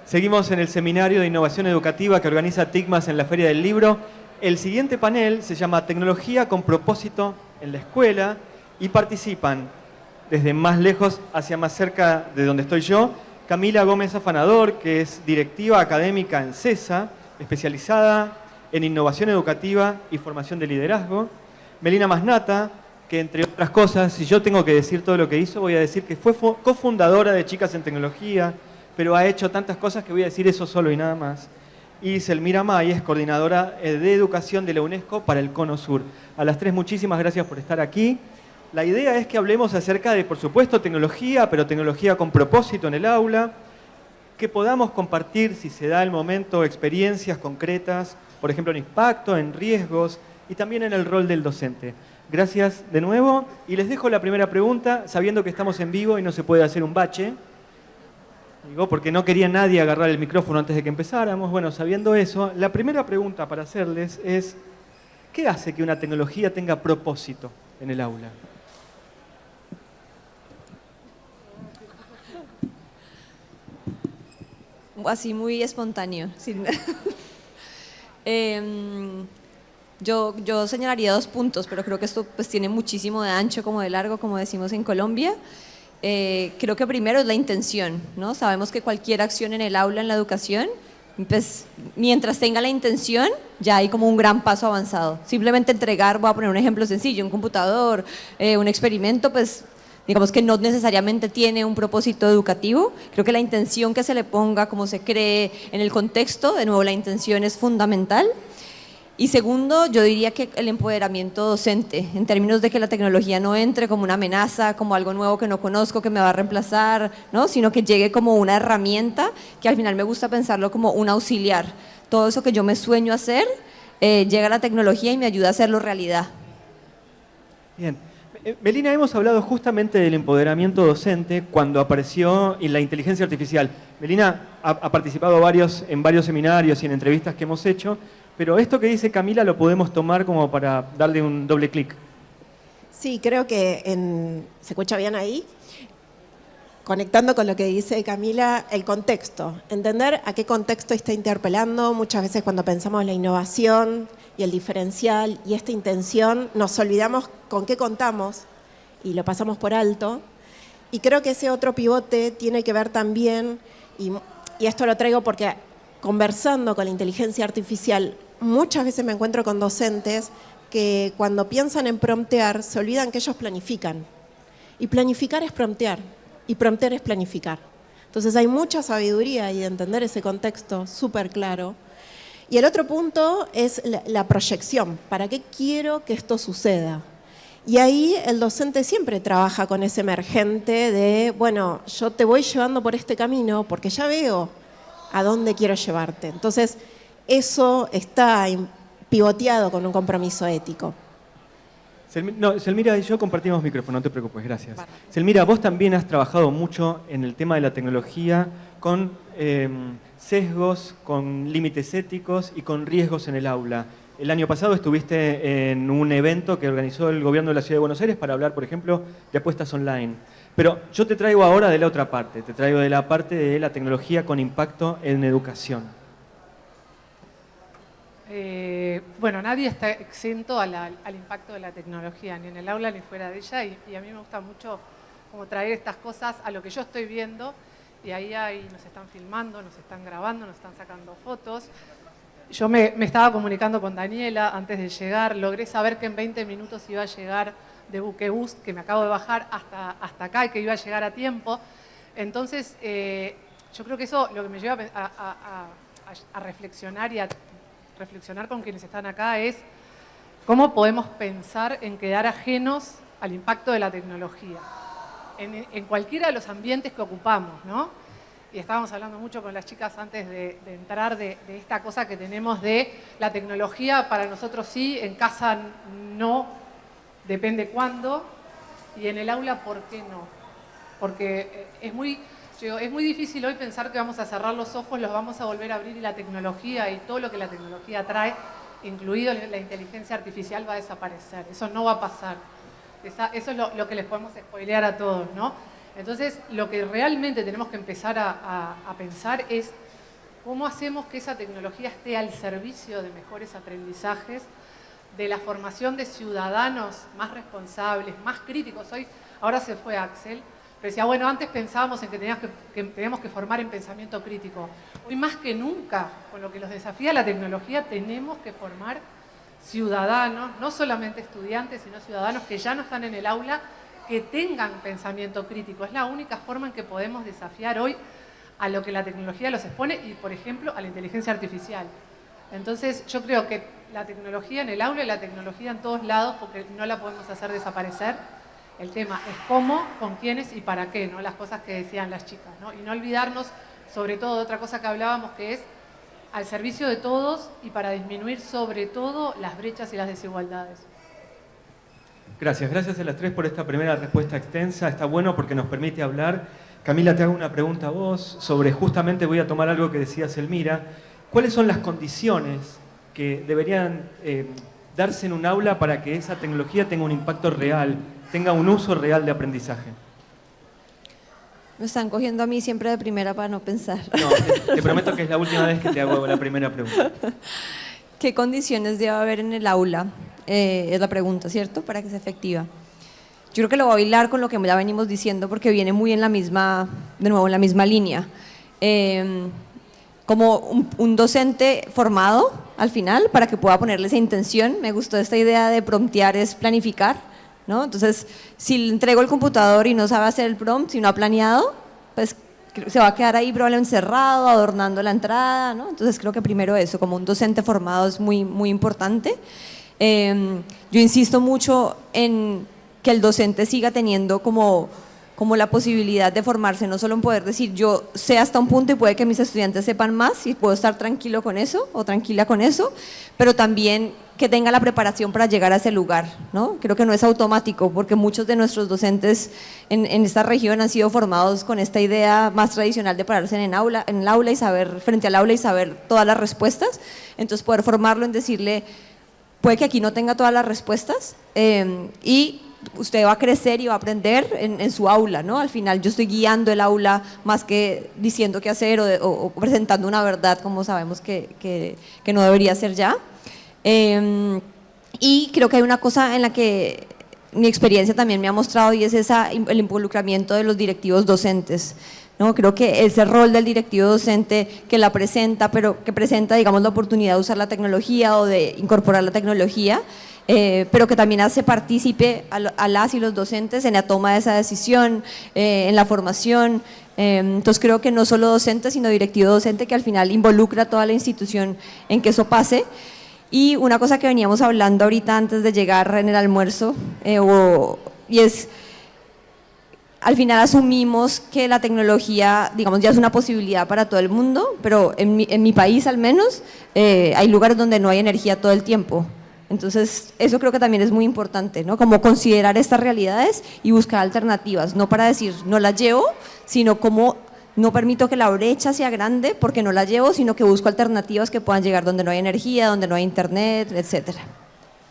Seguimos en el Seminario de Innovación Educativa que organiza TICMAS en la Feria del Libro. El siguiente panel se llama Tecnología con propósito en la escuela y participan desde más lejos hacia más cerca de donde estoy yo, Camila Gómez Afanador, que es directiva académica en CESA, especializada en innovación educativa y formación de liderazgo. Melina Masnata, que entre otras cosas, si yo tengo que decir todo lo que hizo, voy a decir que fue cofundadora de Chicas en Tecnología, pero ha hecho tantas cosas que voy a decir eso solo y nada más. Y Selmira May es coordinadora de educación de la UNESCO para el Cono Sur. A las tres, muchísimas gracias por estar aquí. La idea es que hablemos acerca de, por supuesto, tecnología, pero tecnología con propósito en el aula, que podamos compartir, si se da el momento, experiencias concretas, por ejemplo, en impacto, en riesgos y también en el rol del docente. Gracias de nuevo y les dejo la primera pregunta, sabiendo que estamos en vivo y no se puede hacer un bache. Digo, porque no quería nadie agarrar el micrófono antes de que empezáramos. Bueno, sabiendo eso, la primera pregunta para hacerles es, ¿qué hace que una tecnología tenga propósito en el aula? Así muy espontáneo. Yo señalaría 2 puntos, pero creo que esto pues tiene muchísimo de ancho como de largo, como decimos en Colombia. Creo que primero es la intención, ¿no? Sabemos que cualquier acción en el aula, en la educación, pues mientras tenga la intención, ya hay como un gran paso avanzado. Simplemente entregar, voy a poner un ejemplo sencillo, un computador, un experimento, pues digamos que no necesariamente tiene un propósito educativo. Creo que la intención que se le ponga, cómo se cree en el contexto, de nuevo la intención es fundamental. Y segundo, yo diría que el empoderamiento docente, en términos de que la tecnología no entre como una amenaza, como algo nuevo que no conozco, que me va a reemplazar, ¿no? Sino que llegue como una herramienta, que al final me gusta pensarlo como un auxiliar. Todo eso que yo me sueño hacer, llega la tecnología y me ayuda a hacerlo realidad. Bien. Melina, hemos hablado justamente del empoderamiento docente cuando apareció la inteligencia artificial. Melina ha participado en varios seminarios y en entrevistas que hemos hecho, pero esto que dice Camila lo podemos tomar como para darle un doble clic. Sí, creo que ¿se escucha bien ahí? Conectando con lo que dice Camila, el contexto. Entender a qué contexto está interpelando. Muchas veces cuando pensamos en la innovación y el diferencial y esta intención, nos olvidamos con qué contamos y lo pasamos por alto. Y creo que ese otro pivote tiene que ver también, y esto lo traigo porque conversando con la inteligencia artificial, muchas veces me encuentro con docentes que cuando piensan en promptear, se olvidan que ellos planifican. Y planificar es promptear. Y promptear es planificar. Entonces hay mucha sabiduría ahí de entender ese contexto súper claro. Y el otro punto es la proyección. ¿Para qué quiero que esto suceda? Y ahí el docente siempre trabaja con ese emergente de, bueno, yo te voy llevando por este camino porque ya veo a dónde quiero llevarte. Entonces, eso está pivoteado con un compromiso ético. Selmira y yo compartimos micrófono, no te preocupes, gracias. Selmira, vos también has trabajado mucho en el tema de la tecnología con sesgos, con límites éticos y con riesgos en el aula. El año pasado estuviste en un evento que organizó el gobierno de la Ciudad de Buenos Aires para hablar, por ejemplo, de apuestas online. Pero yo te traigo ahora de la otra parte, te traigo de la parte de la tecnología con impacto en educación. Bueno, nadie está exento al impacto de la tecnología, ni en el aula ni fuera de ella, y a mí me gusta mucho como traer estas cosas a lo que yo estoy viendo, y ahí nos están filmando, nos están grabando, nos están sacando fotos. Yo me estaba comunicando con Daniela antes de llegar, logré saber que en 20 minutos iba a llegar de Buquebus, que me acabo de bajar hasta acá y que iba a llegar a tiempo. Entonces, yo creo que eso lo que me lleva a reflexionar y a reflexionar con quienes están acá es cómo podemos pensar en quedar ajenos al impacto de la tecnología en cualquiera de los ambientes que ocupamos, ¿no? Y estábamos hablando mucho con las chicas antes de entrar de esta cosa que tenemos de la tecnología para nosotros sí, en casa no, depende cuándo, y en el aula ¿por qué no? Porque es muy difícil hoy pensar que vamos a cerrar los ojos, los vamos a volver a abrir y la tecnología y todo lo que la tecnología trae, incluido la inteligencia artificial, va a desaparecer. Eso no va a pasar. Eso es lo que les podemos spoilear a todos, ¿no? Entonces, lo que realmente tenemos que empezar a pensar es ¿Cómo hacemos que esa tecnología esté al servicio de mejores aprendizajes, de la formación de ciudadanos más responsables, más críticos? Ahora se fue Axel, pero decía, bueno, antes pensábamos en que teníamos que formar en pensamiento crítico. Hoy más que nunca, con lo que los desafía la tecnología, tenemos que formar ciudadanos, no solamente estudiantes, sino ciudadanos que ya no están en el aula, que tengan pensamiento crítico. Es la única forma en que podemos desafiar hoy a lo que la tecnología los expone y, por ejemplo, a la inteligencia artificial. Entonces, yo creo que la tecnología en el aula y la tecnología en todos lados, porque no la podemos hacer desaparecer. El tema es cómo, con quiénes y para qué, ¿no? Las cosas que decían las chicas, ¿no? Y no olvidarnos, sobre todo, de otra cosa que hablábamos, que es al servicio de todos y para disminuir, sobre todo, las brechas y las desigualdades. Gracias a las tres por esta primera respuesta extensa. Está bueno porque nos permite hablar. Camila, te hago una pregunta a vos sobre, justamente voy a tomar algo que decías, Elmira. ¿Cuáles son las condiciones que deberían darse en un aula para que esa tecnología tenga un impacto real, tenga un uso real de aprendizaje? Me están cogiendo a mí siempre de primera para no pensar. No, te prometo que es la última vez que te hago la primera pregunta. ¿Qué condiciones debe haber en el aula? Es la pregunta, ¿cierto? Para que sea efectiva. Yo creo que lo voy a hilar con lo que ya venimos diciendo porque viene muy en la misma, de nuevo, en la misma línea. Como un docente formado al final para que pueda ponerle esa intención. Me gustó esta idea de promptear es planificar, ¿no? Entonces, si le entrego el computador y no sabe hacer el prompt, si no ha planeado, pues se va a quedar ahí probablemente encerrado, adornando la entrada, ¿no? Entonces creo que primero eso, como un docente formado es muy, muy importante. Yo insisto mucho en que el docente siga teniendo como la posibilidad de formarse, no solo en poder decir yo sé hasta un punto y puede que mis estudiantes sepan más y puedo estar tranquilo con eso o tranquila con eso, pero también que tenga la preparación para llegar a ese lugar, ¿no? Creo que no es automático porque muchos de nuestros docentes en esta región han sido formados con esta idea más tradicional de pararse en el aula y saber, frente al aula y saber todas las respuestas, entonces poder formarlo en decirle, puede que aquí no tenga todas las respuestas y usted va a crecer y va a aprender en su aula, ¿no? Al final yo estoy guiando el aula más que diciendo qué hacer o presentando una verdad como sabemos que no debería ser ya. Y creo que hay una cosa en la que mi experiencia también me ha mostrado y es el involucramiento de los directivos docentes, ¿no? Creo que ese rol del directivo docente que la presenta, pero que presenta, digamos, la oportunidad de usar la tecnología o de incorporar la tecnología, pero que también hace partícipe a las y los docentes en la toma de esa decisión, en la formación. Entonces creo que no solo docente, sino directivo docente que al final involucra a toda la institución en que eso pase. Y una cosa que veníamos hablando ahorita antes de llegar en el almuerzo, y es, al final asumimos que la tecnología, digamos, ya es una posibilidad para todo el mundo, pero en mi país al menos hay lugares donde no hay energía todo el tiempo. Entonces, eso creo que también es muy importante, ¿no? Como considerar estas realidades y buscar alternativas, no para decir no las llevo, sino como no permito que la brecha sea grande porque no la llevo, sino que busco alternativas que puedan llegar donde no hay energía, donde no hay internet, etcétera.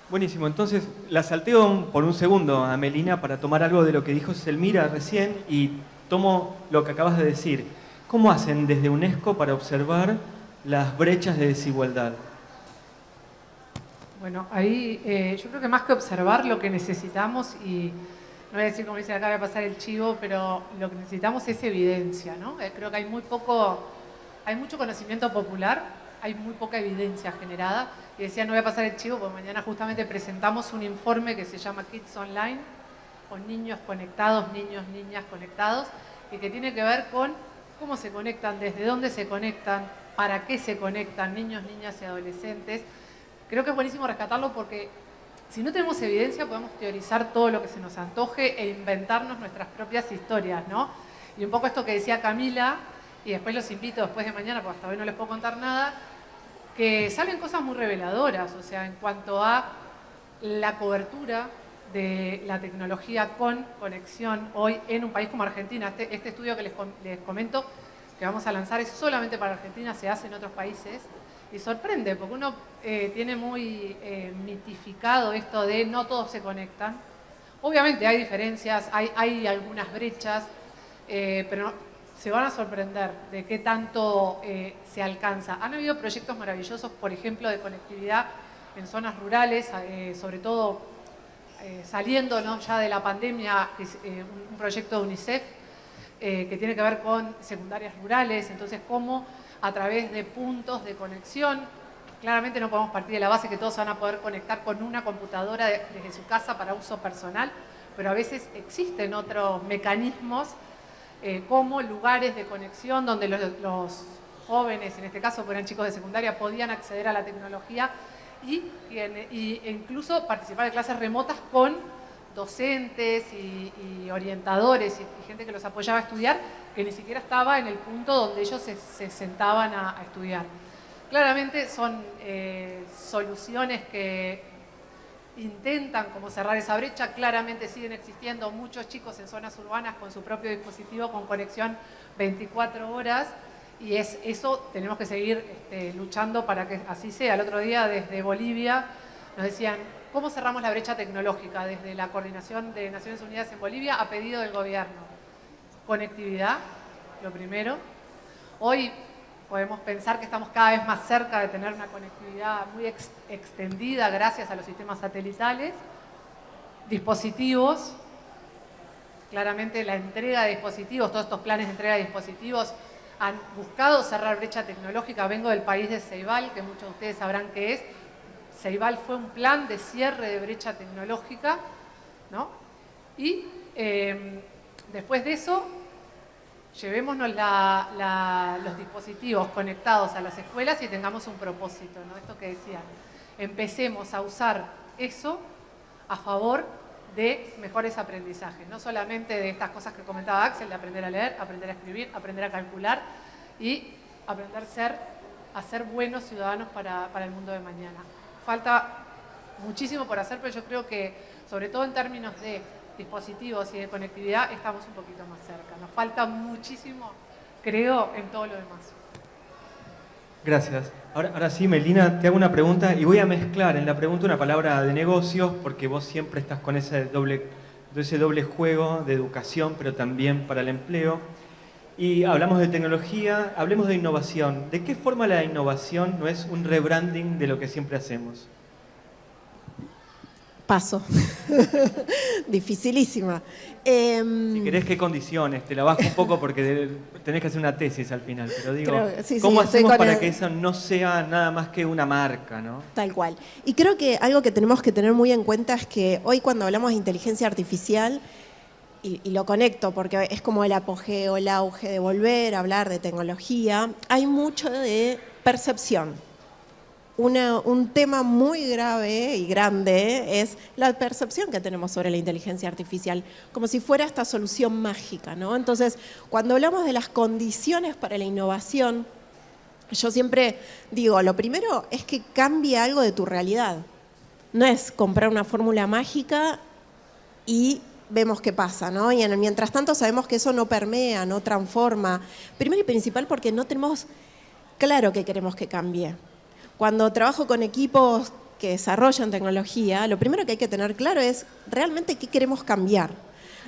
Buenísimo, entonces la salteo por un segundo a Melina para tomar algo de lo que dijo Selmira recién y tomo lo que acabas de decir. ¿Cómo hacen desde UNESCO para observar las brechas de desigualdad? Bueno, ahí yo creo que más que observar lo que necesitamos, y no voy a decir como dice acá, voy a pasar el chivo, pero lo que necesitamos es evidencia, ¿no? Creo que hay mucho conocimiento popular, hay muy poca evidencia generada, y decía no voy a pasar el chivo porque mañana justamente presentamos un informe que se llama Kids Online, con niños conectados, niños, niñas conectados, y que tiene que ver con cómo se conectan, desde dónde se conectan, para qué se conectan niños, niñas y adolescentes. Creo que es buenísimo rescatarlo porque si no tenemos evidencia podemos teorizar todo lo que se nos antoje e inventarnos nuestras propias historias, ¿no? Y un poco esto que decía Camila, y después los invito después de mañana, porque hasta hoy no les puedo contar nada, que salen cosas muy reveladoras, o sea, en cuanto a la cobertura de la tecnología con conexión hoy en un país como Argentina. Este estudio que les comento, que vamos a lanzar, es solamente para Argentina, se hace en otros países. Y sorprende, porque uno tiene muy mitificado esto de no todos se conectan. Obviamente hay diferencias, hay algunas brechas, pero se van a sorprender de qué tanto se alcanza. Han habido proyectos maravillosos, por ejemplo, de conectividad en zonas rurales, sobre todo saliendo, ¿no?, ya de la pandemia, un proyecto de UNICEF que tiene que ver con secundarias rurales, entonces cómo a través de puntos de conexión, claramente no podemos partir de la base que todos van a poder conectar con una computadora desde su casa para uso personal, pero a veces existen otros mecanismos como lugares de conexión donde los jóvenes, en este caso que eran chicos de secundaria, podían acceder a la tecnología e incluso participar de clases remotas con docentes y orientadores y gente que los apoyaba a estudiar, que ni siquiera estaba en el punto donde ellos se sentaban a estudiar. Claramente son soluciones que intentan como cerrar esa brecha, claramente siguen existiendo muchos chicos en zonas urbanas con su propio dispositivo con conexión 24 horas y eso tenemos que seguir luchando para que así sea. El otro día desde Bolivia nos decían, ¿cómo cerramos la brecha tecnológica? Desde la Coordinación de Naciones Unidas en Bolivia a pedido del gobierno. Conectividad, lo primero. Hoy podemos pensar que estamos cada vez más cerca de tener una conectividad muy extendida gracias a los sistemas satelitales. Dispositivos, claramente la entrega de dispositivos, todos estos planes de entrega de dispositivos han buscado cerrar brecha tecnológica. Vengo del país de Ceibal, que muchos de ustedes sabrán qué es. Ceibal fue un plan de cierre de brecha tecnológica, ¿no? Y después de eso, llevémonos los dispositivos conectados a las escuelas y tengamos un propósito, ¿no? Esto que decían, empecemos a usar eso a favor de mejores aprendizajes, no solamente de estas cosas que comentaba Axel, de aprender a leer, aprender a escribir, aprender a calcular y aprender a ser buenos ciudadanos para el mundo de mañana. Falta muchísimo por hacer, pero yo creo que, sobre todo en términos de dispositivos y de conectividad, estamos un poquito más cerca. Nos falta muchísimo, creo, en todo lo demás. Gracias. Ahora sí, Melina, te hago una pregunta y voy a mezclar en la pregunta una palabra de negocios, porque vos siempre estás con ese doble juego de educación, pero también para el empleo. Y hablamos de tecnología, hablemos de innovación. ¿De qué forma la innovación no es un rebranding de lo que siempre hacemos? Paso. Dificilísima. Si querés, ¿qué condiciones? Te la bajo un poco porque tenés que hacer una tesis al final. Pero digo, ¿cómo hacemos para que eso no sea nada más que una marca, ¿no? Tal cual. Y creo que algo que tenemos que tener muy en cuenta es que hoy cuando hablamos de inteligencia artificial, y lo conecto porque es como el apogeo, el auge de volver a hablar de tecnología, hay mucho de percepción. Un tema muy grave y grande es la percepción que tenemos sobre la inteligencia artificial, como si fuera esta solución mágica, ¿no? Entonces, cuando hablamos de las condiciones para la innovación, yo siempre digo, lo primero es que cambie algo de tu realidad. No es comprar una fórmula mágica y vemos qué pasa, ¿no? Y mientras tanto sabemos que eso no permea, no transforma. Primero y principal porque no tenemos claro qué queremos que cambie. Cuando trabajo con equipos que desarrollan tecnología, lo primero que hay que tener claro es realmente qué queremos cambiar.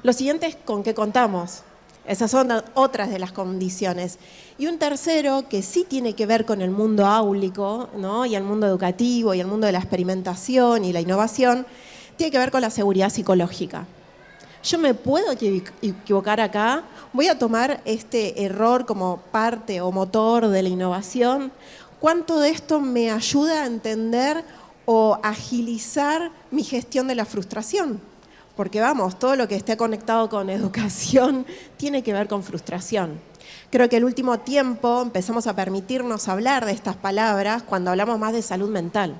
Lo siguiente es con qué contamos. Esas son otras de las condiciones. Y un tercero que sí tiene que ver con el mundo áulico, ¿no? Y el mundo educativo y el mundo de la experimentación y la innovación, tiene que ver con la seguridad psicológica. Yo me puedo equivocar acá, voy a tomar este error como parte o motor de la innovación. ¿Cuánto de esto me ayuda a entender o agilizar mi gestión de la frustración? Porque vamos, todo lo que esté conectado con educación tiene que ver con frustración. Creo que el último tiempo empezamos a permitirnos hablar de estas palabras cuando hablamos más de salud mental,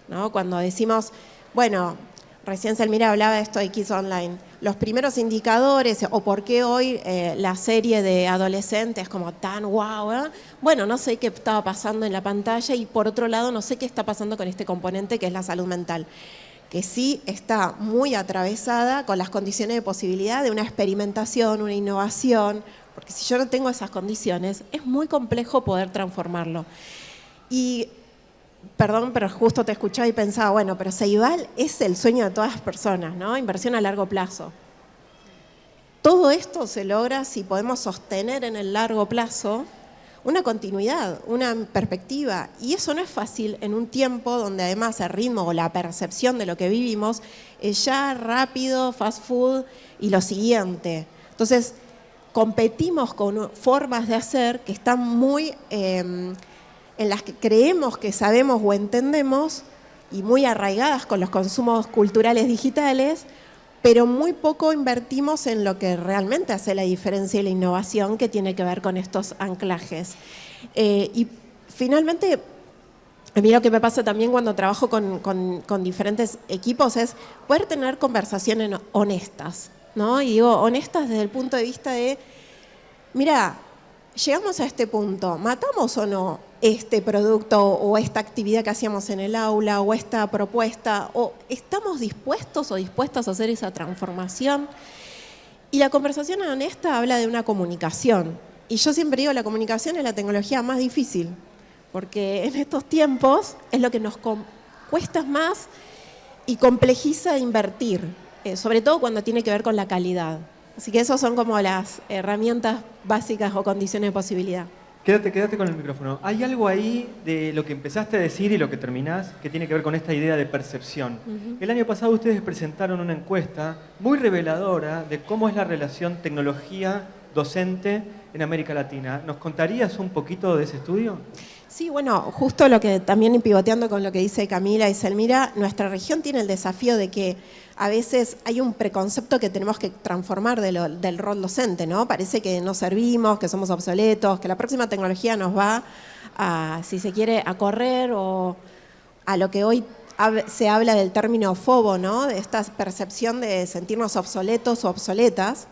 ¿no? Cuando decimos, bueno, recién Selmira hablaba de esto de Kids Online. Los primeros indicadores, o por qué hoy la serie de adolescentes como tan guau, ¿eh? Bueno, no sé qué estaba pasando en la pantalla y por otro lado no sé qué está pasando con este componente que es la salud mental, que sí está muy atravesada con las condiciones de posibilidad de una experimentación, una innovación, porque si yo no tengo esas condiciones es muy complejo poder transformarlo. Y perdón, pero justo te escuchaba y pensaba, bueno, pero Ceibal es el sueño de todas las personas, ¿no? Inversión a largo plazo. todo esto se logra si podemos sostener en el largo plazo una continuidad, una perspectiva. Y eso no es fácil en un tiempo donde además el ritmo o la percepción de lo que vivimos es ya rápido, fast food y lo siguiente. Entonces, competimos con formas de hacer que están muy en las que creemos que sabemos o entendemos y muy arraigadas con los consumos culturales digitales, pero muy poco invertimos en lo que realmente hace la diferencia y la innovación, que tiene que ver con estos anclajes. Y finalmente, a mí lo que me pasa también cuando trabajo con diferentes equipos es poder tener conversaciones honestas, ¿no? Y digo, honestas desde el punto de vista de, mira, llegamos a este punto, ¿matamos o no este producto o esta actividad que hacíamos en el aula o esta propuesta? ¿O estamos dispuestos o dispuestas a hacer esa transformación? Y la conversación honesta habla de una comunicación. Y yo siempre digo, la comunicación es la tecnología más difícil, porque en estos tiempos es lo que nos cuesta más y complejiza invertir, sobre todo cuando tiene que ver con la calidad. Así que esas son como las herramientas básicas o condiciones de posibilidad. Quédate con el micrófono. ¿Hay algo ahí de lo que empezaste a decir y lo que terminás que tiene que ver con esta idea de percepción? El año pasado ustedes presentaron una encuesta muy reveladora de cómo es la relación tecnología-docente en América Latina. ¿Nos contarías un poquito de ese estudio? Sí, bueno, justo lo que también pivoteando con lo que dice Camila y Selmira, nuestra región tiene el desafío de que a veces hay un preconcepto que tenemos que transformar del rol docente, ¿no? Parece que no servimos, que somos obsoletos, que la próxima tecnología nos va a, si se quiere, a correr o a lo que hoy se habla del término fobo, ¿no? De esta percepción de sentirnos obsoletos o obsoletas.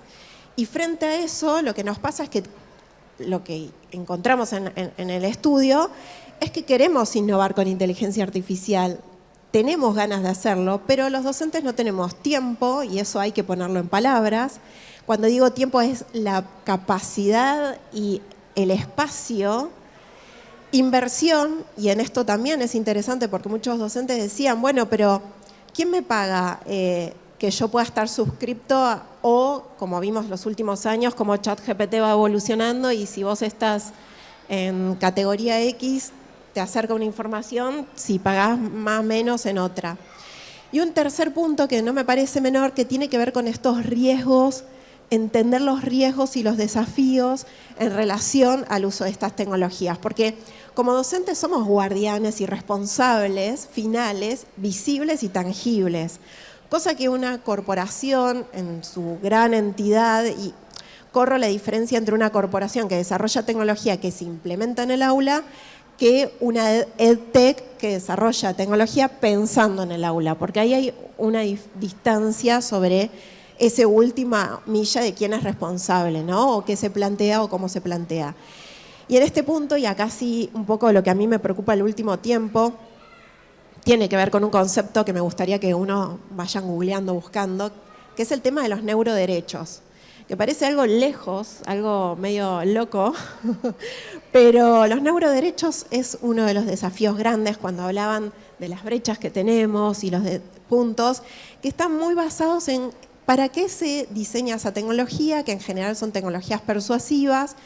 Y frente a eso, lo que nos pasa es que lo que encontramos en el estudio es que queremos innovar con inteligencia artificial. Tenemos ganas de hacerlo, pero los docentes no tenemos tiempo, y eso hay que ponerlo en palabras. Cuando digo tiempo es la capacidad y el espacio, inversión, y en esto también es interesante porque muchos docentes decían, bueno, pero ¿quién me paga que yo pueda estar suscripto o, como vimos los últimos años, como ChatGPT va evolucionando y si vos estás en categoría X, te acerca una información, si pagás más o menos en otra. Y un tercer punto que no me parece menor, que tiene que ver con estos riesgos, entender los riesgos y los desafíos en relación al uso de estas tecnologías. Porque como docentes somos guardianes y responsables finales, visibles y tangibles. Cosa que una corporación en su gran entidad, y corro la diferencia entre una corporación que desarrolla tecnología que se implementa en el aula que una EdTech que desarrolla tecnología pensando en el aula, porque ahí hay una distancia sobre esa última milla de quién es responsable, ¿no? O qué se plantea o cómo se plantea. Y en este punto, y acá sí un poco lo que a mí me preocupa el último tiempo, tiene que ver con un concepto que me gustaría que uno vayan googleando, buscando, que es el tema de los neuroderechos, que parece algo lejos, algo medio loco, pero los neuroderechos es uno de los desafíos grandes cuando hablaban de las brechas que tenemos y los puntos, que están muy basados en para qué se diseña esa tecnología, que en general son tecnologías persuasivas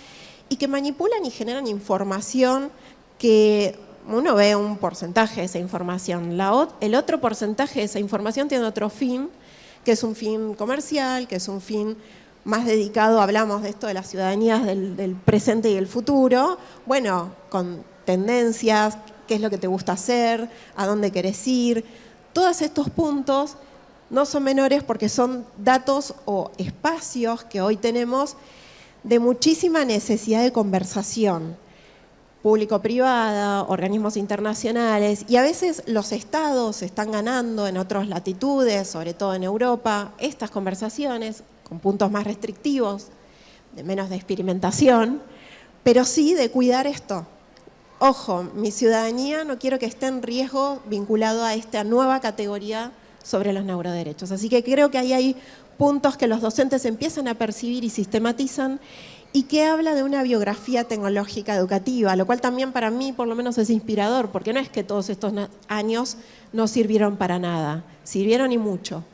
y que manipulan y generan información que uno ve un porcentaje de esa información. El otro porcentaje de esa información tiene otro fin, que es un fin comercial, que es un fin más dedicado, hablamos de esto de las ciudadanías del presente y el futuro, bueno, con tendencias, qué es lo que te gusta hacer, a dónde querés ir. Todos estos puntos no son menores porque son datos o espacios que hoy tenemos de muchísima necesidad de conversación, público-privada, organismos internacionales, y a veces los estados están ganando en otras latitudes, sobre todo en Europa, estas conversaciones con puntos más restrictivos, de menos de experimentación, pero sí de cuidar esto. Ojo, mi ciudadanía no quiero que esté en riesgo vinculado a esta nueva categoría sobre los neuroderechos. Así que creo que ahí hay puntos que los docentes empiezan a percibir y sistematizan y que habla de una biografía tecnológica educativa, lo cual también para mí por lo menos es inspirador, porque no es que todos estos años no sirvieron para nada, sirvieron y mucho.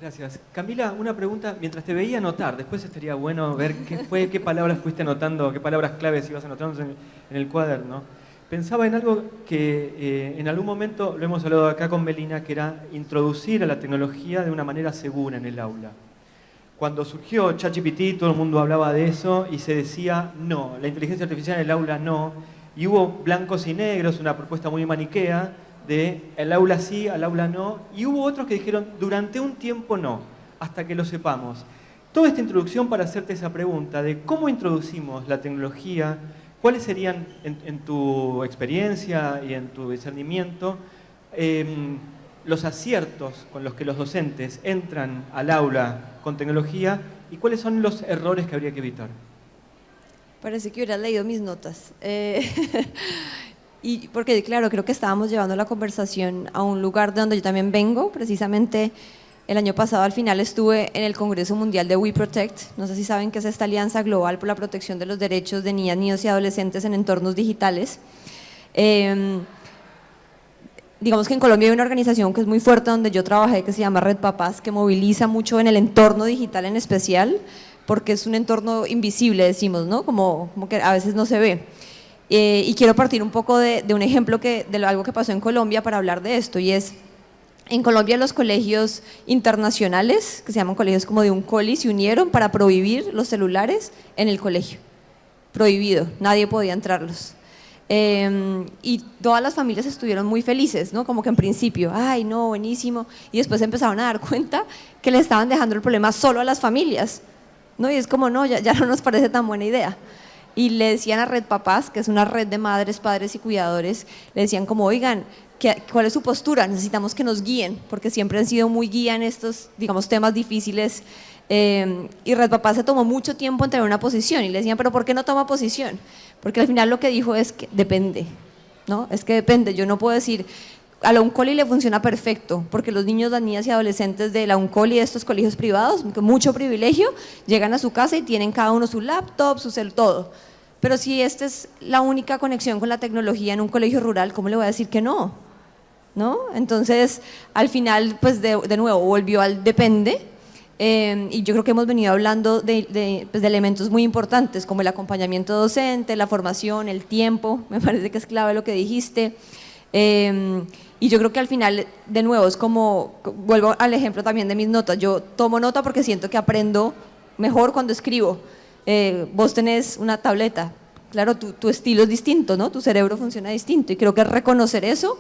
Gracias. Camila, una pregunta. Mientras te veía anotar, después estaría bueno ver qué palabras fuiste anotando, qué palabras claves ibas anotando en el cuaderno. Pensaba en algo que en algún momento lo hemos hablado acá con Melina, que era introducir a la tecnología de una manera segura en el aula. Cuando surgió ChatGPT, todo el mundo hablaba de eso y se decía no, la inteligencia artificial en el aula no. Y hubo blancos y negros, una propuesta muy maniquea de el aula sí, al aula no. Y hubo otros que dijeron durante un tiempo no, hasta que lo sepamos. Toda esta introducción para hacerte esa pregunta de cómo introducimos la tecnología, cuáles serían, en tu experiencia y en tu discernimiento, los aciertos con los que los docentes entran al aula con tecnología y cuáles son los errores que habría que evitar. Parece que hubieras leído mis notas. Y porque, claro, creo que estábamos llevando la conversación a un lugar de donde yo también vengo. Precisamente el año pasado al final estuve en el Congreso Mundial de We Protect. No sé si saben que es esta alianza global por la protección de los derechos de niñas, niños y adolescentes en entornos digitales. Digamos que en Colombia hay una organización que es muy fuerte donde yo trabajé que se llama Red Papás, que moviliza mucho en el entorno digital en especial, porque es un entorno invisible, decimos, ¿no? Como que a veces no se ve. Y quiero partir un poco de un ejemplo de algo que pasó en Colombia para hablar de esto, y es, en Colombia los colegios internacionales, que se llaman colegios como de UNCOLI, se unieron para prohibir los celulares en el colegio. Prohibido, nadie podía entrarlos. Y todas las familias estuvieron muy felices, ¿no? Como que en principio, ay no, buenísimo, y después empezaron a dar cuenta que le estaban dejando el problema solo a las familias, ¿no? Y es como, no, ya no nos parece tan buena idea. Y le decían a Red Papás, que es una red de madres, padres y cuidadores, le decían como, oigan, ¿cuál es su postura? Necesitamos que nos guíen, porque siempre han sido muy guía en estos, digamos, temas difíciles. Y Red Papás se tomó mucho tiempo en tener una posición y le decían, pero ¿por qué no toma posición? Porque al final lo que dijo es que depende, ¿no? Es que depende, yo no puedo decir, a la UNCOLI le funciona perfecto, porque los niños, las niñas y adolescentes de la UNCOLI, de estos colegios privados, con mucho privilegio, llegan a su casa y tienen cada uno su laptop, su cel, todo. Pero si esta es la única conexión con la tecnología en un colegio rural, ¿cómo le voy a decir que no? ¿No? Entonces, al final, pues de nuevo, volvió al depende. Y yo creo que hemos venido hablando de elementos muy importantes como el acompañamiento docente, la formación, el tiempo, me parece que es clave lo que dijiste. Y yo creo que al final, de nuevo, es como, vuelvo al ejemplo también de mis notas, yo tomo nota porque siento que aprendo mejor cuando escribo. Vos tenés una tableta, claro, tu estilo es distinto, ¿no? Tu cerebro funciona distinto y creo que es reconocer eso.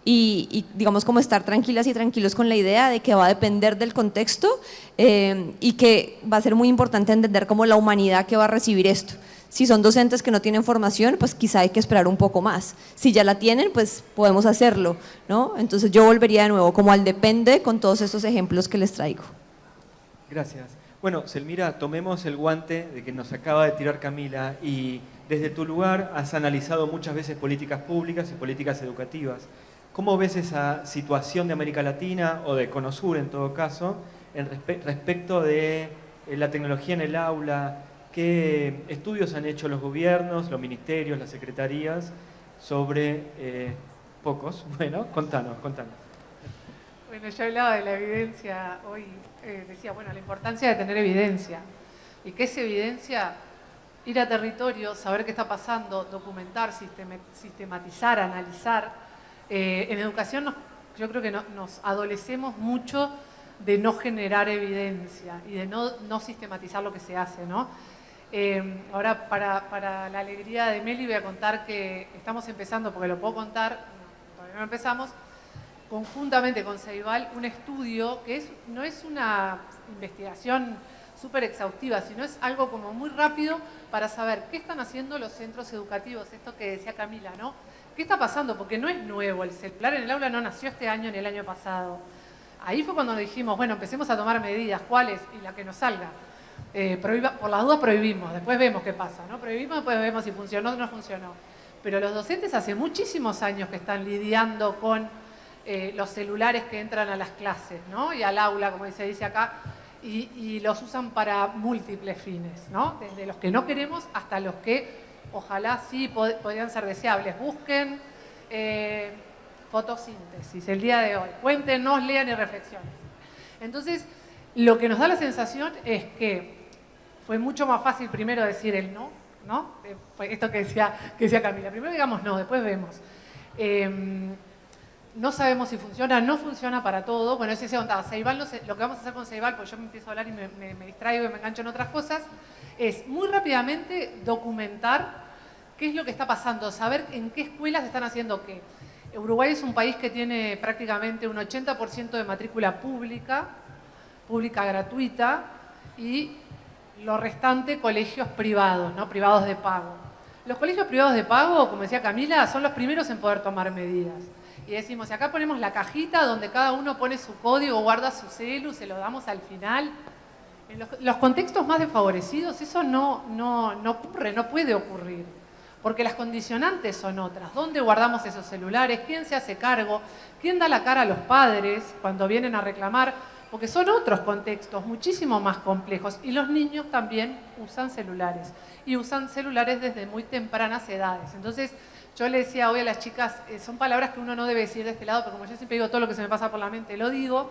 Y digamos como estar tranquilas y tranquilos con la idea de que va a depender del contexto y que va a ser muy importante entender como la humanidad que va a recibir esto. Si son docentes que no tienen formación, pues quizá hay que esperar un poco más. Si ya la tienen, pues podemos hacerlo, ¿no? Entonces yo volvería de nuevo como al depende con todos estos ejemplos que les traigo. Gracias. Bueno, Selmira, tomemos el guante de que nos acaba de tirar Camila y desde tu lugar has analizado muchas veces políticas públicas y políticas educativas. ¿Cómo ves esa situación de América Latina o de Conosur en todo caso respecto de la tecnología en el aula? ¿Qué estudios han hecho los gobiernos, los ministerios, las secretarías sobre pocos? Bueno, contanos. Bueno, yo hablaba de la evidencia hoy, decía, bueno, la importancia de tener evidencia. ¿Y qué es evidencia? Ir a territorio, saber qué está pasando, documentar, sistematizar, analizar. En educación yo creo que nos adolecemos mucho de no generar evidencia y de no sistematizar lo que se hace, ¿no? Ahora, para la alegría de Meli, voy a contar que estamos empezando, porque lo puedo contar, todavía no empezamos, conjuntamente con Ceibal, un estudio que no es una investigación súper exhaustiva, sino es algo como muy rápido para saber qué están haciendo los centros educativos, esto que decía Camila, ¿no? ¿Qué está pasando? Porque no es nuevo, el celular en el aula no nació este año ni el año pasado. Ahí fue cuando dijimos, bueno, empecemos a tomar medidas, ¿cuáles? Y la que nos salga. Por las dudas prohibimos, después vemos qué pasa, ¿no? Prohibimos, después vemos si funcionó o no funcionó. Pero los docentes hace muchísimos años que están lidiando con los celulares que entran a las clases, ¿no? Y al aula, como se dice acá, y los usan para múltiples fines, ¿no? Desde los que no queremos hasta los que ojalá sí podrían ser deseables. Busquen fotosíntesis el día de hoy. Cuéntenos, lean y reflexionen. Entonces, Lo que nos da la sensación es que fue mucho más fácil primero decir el no, ¿no? Fue esto que decía Camila. Primero digamos no, después vemos. No sabemos si funciona, no funciona para todo. Bueno, ese onda, Ceibal, lo que vamos a hacer con Ceibal, pues yo me empiezo a hablar y me distraigo y me engancho en otras cosas, es muy rápidamente documentar qué es lo que está pasando, saber en qué escuelas están haciendo qué. Uruguay es un país que tiene prácticamente un 80% de matrícula pública gratuita, y lo restante colegios privados, ¿no? Privados de pago. Los colegios privados de pago, como decía Camila, son los primeros en poder tomar medidas. Y decimos, si acá ponemos la cajita donde cada uno pone su código, guarda su celu, se lo damos al final. En los contextos más desfavorecidos eso no ocurre, no puede ocurrir. Porque las condicionantes son otras. ¿Dónde guardamos esos celulares? ¿Quién se hace cargo? ¿Quién da la cara a los padres cuando vienen a reclamar? Porque son otros contextos muchísimo más complejos. Y los niños también usan celulares. Y usan celulares desde muy tempranas edades. Entonces, yo le decía hoy a las chicas, son palabras que uno no debe decir de este lado, pero como yo siempre digo, todo lo que se me pasa por la mente lo digo.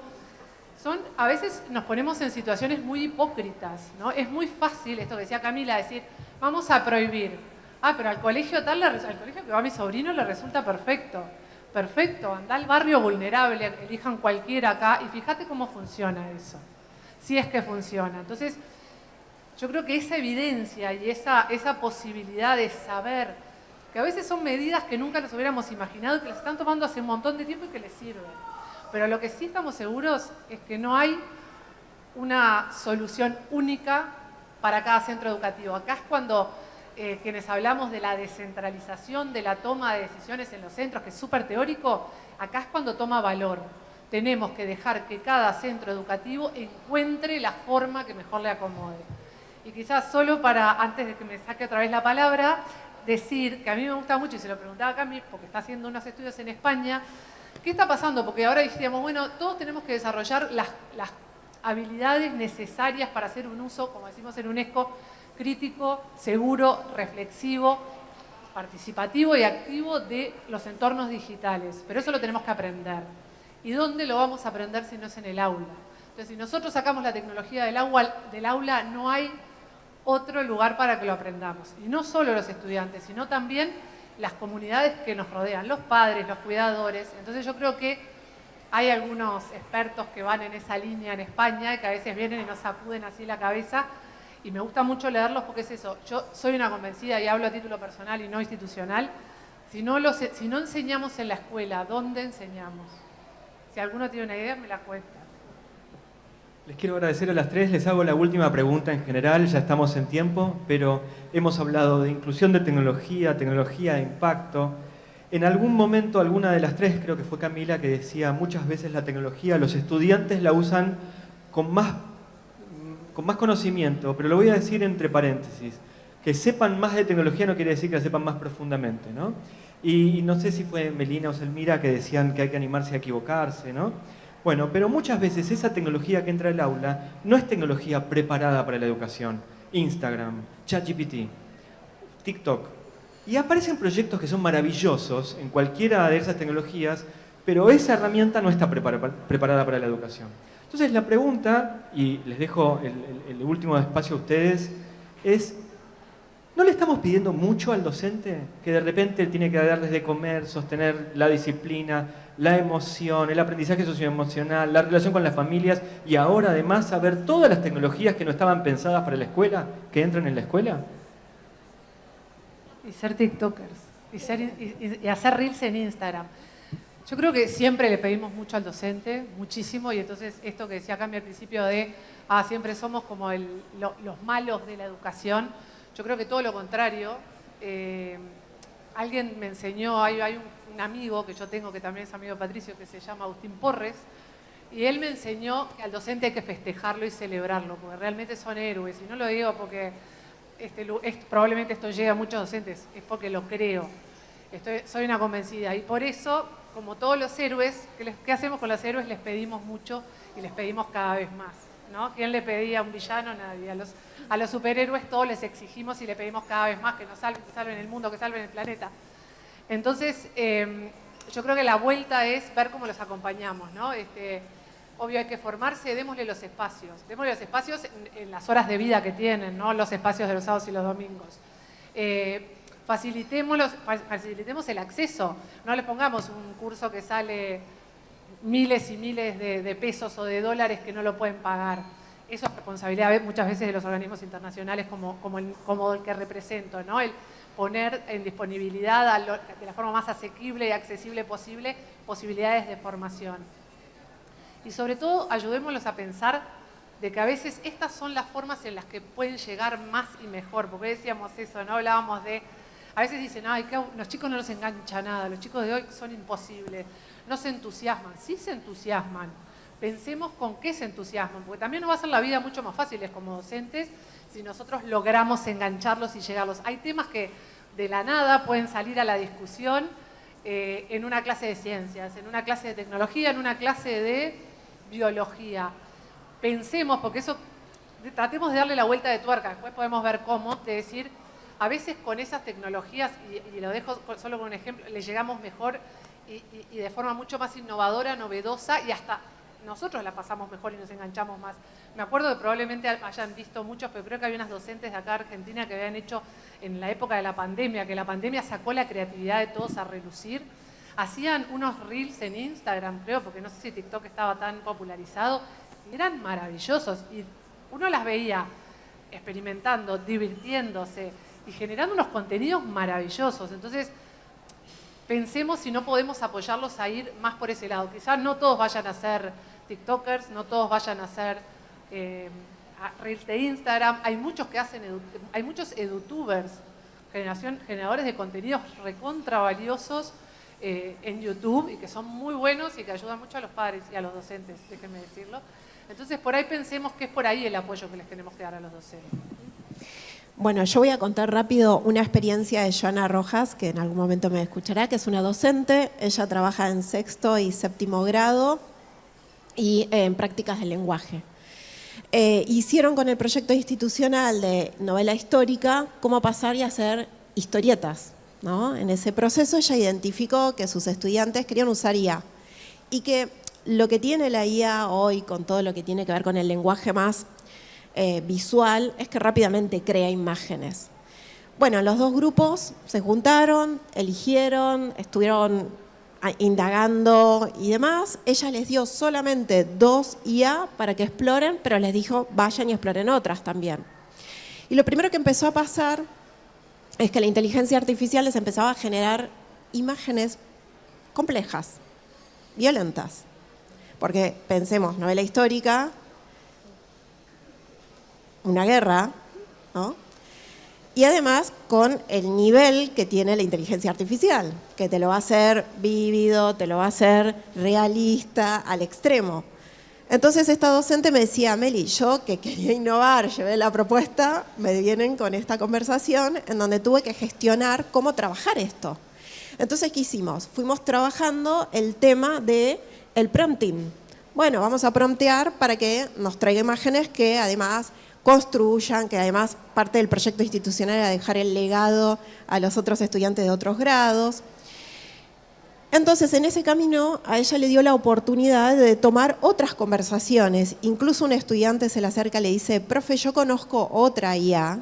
A veces nos ponemos en situaciones muy hipócritas, ¿no? Es muy fácil, esto que decía Camila, decir, vamos a prohibir. Pero al colegio tal, al colegio que va mi sobrino le resulta perfecto. Perfecto, anda al barrio vulnerable, elijan cualquiera acá y fíjate cómo funciona eso. Si es que funciona. Entonces, yo creo que esa evidencia y esa posibilidad de saber que a veces son medidas que nunca nos hubiéramos imaginado y que las están tomando hace un montón de tiempo y que les sirven. Pero lo que sí estamos seguros es que no hay una solución única para cada centro educativo. Acá es cuando quienes hablamos de la descentralización de la toma de decisiones en los centros, que es súper teórico, acá es cuando toma valor. Tenemos que dejar que cada centro educativo encuentre la forma que mejor le acomode. Y quizás solo para, antes de que me saque otra vez la palabra, decir que a mí me gusta mucho, y se lo preguntaba a Cami, porque está haciendo unos estudios en España, ¿qué está pasando? Porque ahora decíamos, bueno, todos tenemos que desarrollar las habilidades necesarias para hacer un uso, como decimos en UNESCO, crítico, seguro, reflexivo, participativo y activo de los entornos digitales. Pero eso lo tenemos que aprender. ¿Y dónde lo vamos a aprender si no es en el aula? Entonces, si nosotros sacamos la tecnología del aula, no hay otro lugar para que lo aprendamos. Y no solo los estudiantes, sino también las comunidades que nos rodean, los padres, los cuidadores. Entonces yo creo que hay algunos expertos que van en esa línea en España y que a veces vienen y nos sacuden así la cabeza. Y me gusta mucho leerlos porque es eso. Yo soy una convencida y hablo a título personal y no institucional. Si no enseñamos en la escuela, ¿dónde enseñamos? Si alguno tiene una idea, me la cuenta. Les quiero agradecer a las tres, les hago la última pregunta en general, ya estamos en tiempo, pero hemos hablado de inclusión de tecnología de impacto. En algún momento, alguna de las tres, creo que fue Camila, que decía muchas veces la tecnología, los estudiantes la usan con más conocimiento, pero lo voy a decir entre paréntesis. Que sepan más de tecnología no quiere decir que la sepan más profundamente, ¿no? Y no sé si fue Melina o Selmira que decían que hay que animarse a equivocarse, ¿no? Bueno, pero muchas veces esa tecnología que entra al aula no es tecnología preparada para la educación. Instagram, ChatGPT, TikTok. Y aparecen proyectos que son maravillosos en cualquiera de esas tecnologías, pero esa herramienta no está preparada para la educación. Entonces la pregunta, y les dejo el último espacio a ustedes, es, ¿no le estamos pidiendo mucho al docente que de repente tiene que darles de comer, sostener la disciplina, la emoción, el aprendizaje socioemocional, la relación con las familias y ahora además saber todas las tecnologías que no estaban pensadas para la escuela, que entran en la escuela? Y ser tiktokers, y hacer reels en Instagram. Yo creo que siempre le pedimos mucho al docente, muchísimo, y entonces esto que decía Cami al principio de, siempre somos como los malos de la educación, yo creo que todo lo contrario. Alguien me enseñó, hay un amigo que yo tengo que también es amigo de Patricio, que se llama Agustín Porres, y él me enseñó que al docente hay que festejarlo y celebrarlo, porque realmente son héroes, y no lo digo porque probablemente esto llegue a muchos docentes, es porque lo creo. Soy una convencida, y por eso, como todos los héroes, ¿qué hacemos con los héroes? Les pedimos mucho y les pedimos cada vez más, ¿no? ¿Quién le pedía a un villano? Nadie. A los superhéroes todos les exigimos y le pedimos cada vez más que nos salven, que salven el mundo, que salven el planeta. Entonces, yo creo que la vuelta es ver cómo los acompañamos, ¿no? obvio hay que formarse, démosle los espacios en las horas de vida que tienen, ¿no? Los espacios de los sábados y los domingos. Facilitemos el acceso, no les pongamos un curso que sale miles y miles de pesos o de dólares que no lo pueden pagar. Eso es responsabilidad muchas veces de los organismos internacionales como el que represento, ¿no? El poner en disponibilidad de la forma más asequible y accesible posible posibilidades de formación. Y sobre todo ayudémoslos a pensar de que a veces estas son las formas en las que pueden llegar más y mejor, porque decíamos eso, ¿no? Hablábamos de, a veces dicen, ay, los chicos no los engancha nada, los chicos de hoy son imposibles, no se entusiasman. Sí se entusiasman, pensemos con qué se entusiasman, porque también nos va a hacer la vida mucho más fácil como docentes si nosotros logramos engancharlos y llegarlos. Hay temas que de la nada pueden salir a la discusión en una clase de ciencias, en una clase de tecnología, en una clase de biología. Pensemos, porque eso, tratemos de darle la vuelta de tuerca, después podemos ver cómo, de decir, a veces con esas tecnologías, y lo dejo solo con un ejemplo, le llegamos mejor y de forma mucho más innovadora, novedosa, y hasta nosotros la pasamos mejor y nos enganchamos más. Me acuerdo que probablemente hayan visto muchos, pero creo que había unas docentes de acá de Argentina que habían hecho en la época de la pandemia, que la pandemia sacó la creatividad de todos a relucir. Hacían unos reels en Instagram, creo, porque no sé si TikTok estaba tan popularizado, y eran maravillosos. Y uno las veía experimentando, divirtiéndose y generando unos contenidos maravillosos. Entonces, pensemos si no podemos apoyarlos a ir más por ese lado. Quizás no todos vayan a ser TikTokers, no todos vayan a ser reels de Instagram. Hay muchos que hay muchos edutubers, generadores de contenidos recontra valiosos en YouTube y que son muy buenos y que ayudan mucho a los padres y a los docentes, déjenme decirlo. Entonces, por ahí pensemos que es por ahí el apoyo que les tenemos que dar a los docentes. Bueno, yo voy a contar rápido una experiencia de Joana Rojas, que en algún momento me escuchará, que es una docente. Ella trabaja en 6º y 7º grado y en prácticas del lenguaje. Hicieron con el proyecto institucional de novela histórica cómo pasar y hacer historietas, ¿no? En ese proceso ella identificó que sus estudiantes querían usar IA y que lo que tiene la IA hoy con todo lo que tiene que ver con el lenguaje más visual es que rápidamente crea imágenes. Bueno, los dos grupos se juntaron, eligieron, estuvieron indagando y demás. Ella les dio solamente 2 IA para que exploren, pero les dijo vayan y exploren otras también. Y lo primero que empezó a pasar es que la inteligencia artificial les empezaba a generar imágenes complejas, violentas. Porque pensemos, novela histórica, una guerra, ¿no? Y además con el nivel que tiene la inteligencia artificial, que te lo va a hacer vívido, te lo va a hacer realista al extremo. Entonces esta docente me decía, Meli, yo que quería innovar, llevé la propuesta, me vienen con esta conversación en donde tuve que gestionar cómo trabajar esto. Entonces, ¿qué hicimos? Fuimos trabajando el tema del prompting. Bueno, vamos a promptear para que nos traiga imágenes que además construyan, que además parte del proyecto institucional era dejar el legado a los otros estudiantes de otros grados. Entonces, en ese camino, a ella le dio la oportunidad de tomar otras conversaciones. Incluso un estudiante se le acerca y le dice, profe, yo conozco otra IA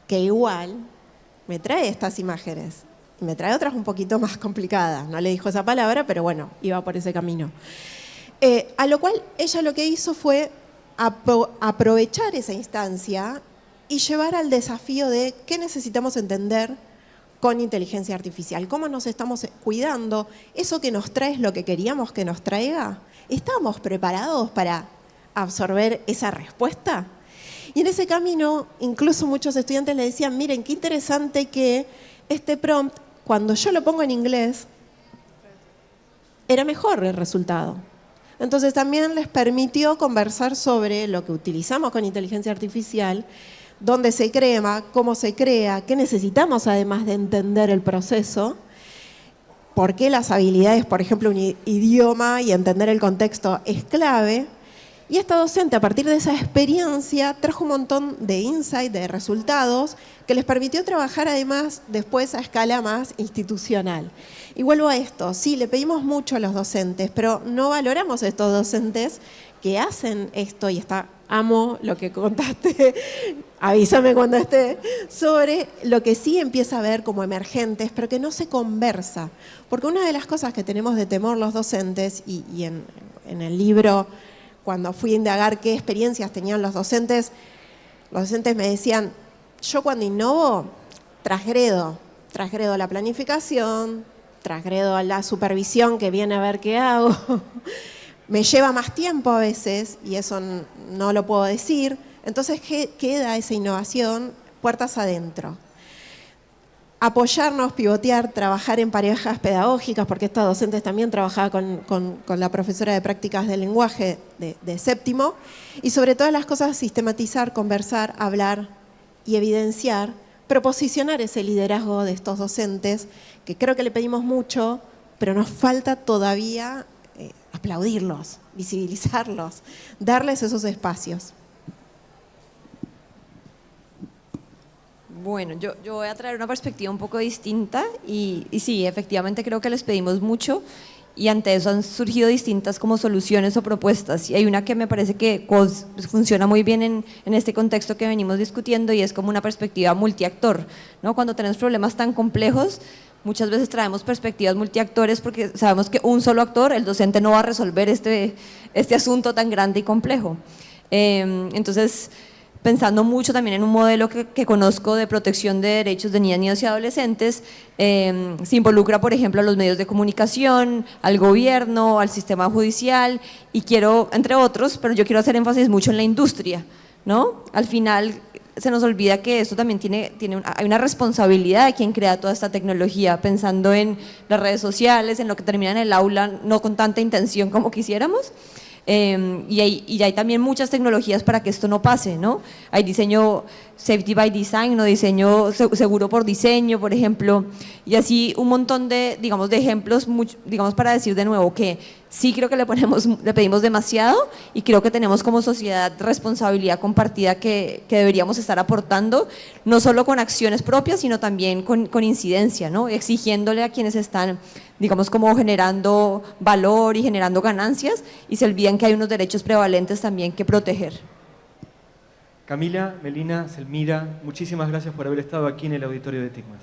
que igual me trae estas imágenes. Y me trae otras un poquito más complicadas. No le dijo esa palabra, pero bueno, iba por ese camino. A lo cual ella lo que hizo fue aprovechar esa instancia y llevar al desafío de qué necesitamos entender con inteligencia artificial, cómo nos estamos cuidando, eso que nos trae es lo que queríamos que nos traiga, ¿estamos preparados para absorber esa respuesta? Y en ese camino, incluso muchos estudiantes le decían, miren, qué interesante que este prompt, cuando yo lo pongo en inglés, era mejor el resultado. Entonces también les permitió conversar sobre lo que utilizamos con inteligencia artificial, dónde se crea, cómo se crea, qué necesitamos además de entender el proceso, por qué las habilidades, por ejemplo, un idioma y entender el contexto es clave, Y esta docente, a partir de esa experiencia, trajo un montón de insight, de resultados, que les permitió trabajar además después a escala más institucional. Y vuelvo a esto, sí, le pedimos mucho a los docentes, pero no valoramos a estos docentes que hacen esto, y amo lo que contaste, avísame cuando esté, sobre lo que sí empieza a ver como emergentes, pero que no se conversa. Porque una de las cosas que tenemos de temor los docentes, y en el libro, cuando fui a indagar qué experiencias tenían los docentes me decían, yo cuando innovo, transgredo la planificación, transgredo la supervisión que viene a ver qué hago, me lleva más tiempo a veces, y eso no lo puedo decir, entonces queda esa innovación puertas adentro. Apoyarnos, pivotear, trabajar en parejas pedagógicas, porque esta docente también trabajaba con la profesora de prácticas del lenguaje de séptimo, y sobre todas las cosas sistematizar, conversar, hablar y evidenciar, pero posicionar ese liderazgo de estos docentes, que creo que le pedimos mucho, pero nos falta todavía aplaudirlos, visibilizarlos, darles esos espacios. Bueno, yo voy a traer una perspectiva un poco distinta y sí, efectivamente creo que les pedimos mucho y ante eso han surgido distintas como soluciones o propuestas, y hay una que me parece que funciona muy bien en este contexto que venimos discutiendo, y es como una perspectiva multiactor, ¿no? Cuando tenemos problemas tan complejos, muchas veces traemos perspectivas multiactores porque sabemos que un solo actor, el docente, no va a resolver este asunto tan grande y complejo. Entonces, pensando mucho también en un modelo que conozco de protección de derechos de niñas y adolescentes, se involucra, por ejemplo, a los medios de comunicación, al gobierno, al sistema judicial, y quiero, entre otros, pero yo quiero hacer énfasis mucho en la industria, ¿no? Al final se nos olvida que esto también hay una responsabilidad de quien crea toda esta tecnología, pensando en las redes sociales, en lo que termina en el aula, no con tanta intención como quisiéramos. Y hay también muchas tecnologías para que esto no pase, ¿no? Hay diseño safety by design, ¿no? Diseño seguro por diseño, por ejemplo, y así un montón de, digamos, de ejemplos, digamos, para decir de nuevo que sí creo que le pedimos demasiado, y creo que tenemos como sociedad responsabilidad compartida que deberíamos estar aportando, no solo con acciones propias, sino también con incidencia, ¿no? Exigiéndole a quienes están, digamos, como generando valor y generando ganancias, y se olvidan que hay unos derechos prevalentes también que proteger. Camila, Melina, Selmira, muchísimas gracias por haber estado aquí en el auditorio de TICMAS.